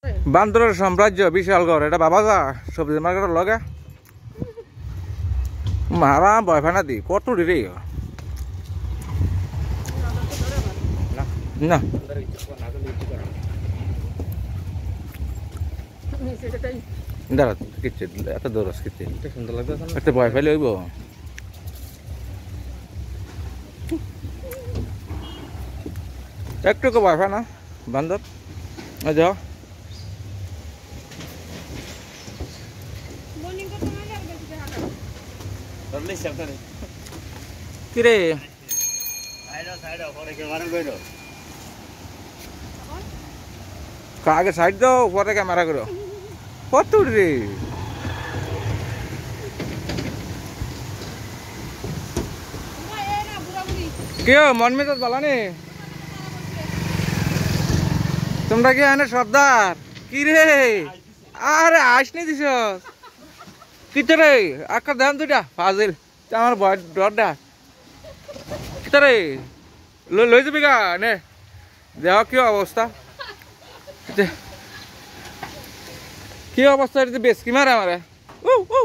বান্দরের সাম্রাজ্য বিশাল ঘর এটা বাবা যা সবজি মার্কেটের লগে মারা বয়ফানা দি কত রে না দাঁড়া কিচ্ছে এত দৌড়স কিচ্ছে সুন্দর লাগবে একটা ভয় পাইলে হইব একটুকু ভয় পায় না বান্দর যাও কিরে আগে সাইড দাও পরে ক্যামেরা করো কত রে কেউ মন মেজাজ বলা নে তোমরা কি এনে সর্দার কি রে আরে আসনি দিছ কিতে রে আকার দাম দুইটা ফাজিল আমার ভয় ডরটা কিতে রে লই যাবি গা নে দেখ কি অবস্থা কি অবস্থা এটা বেশ কি মারে আমারে ও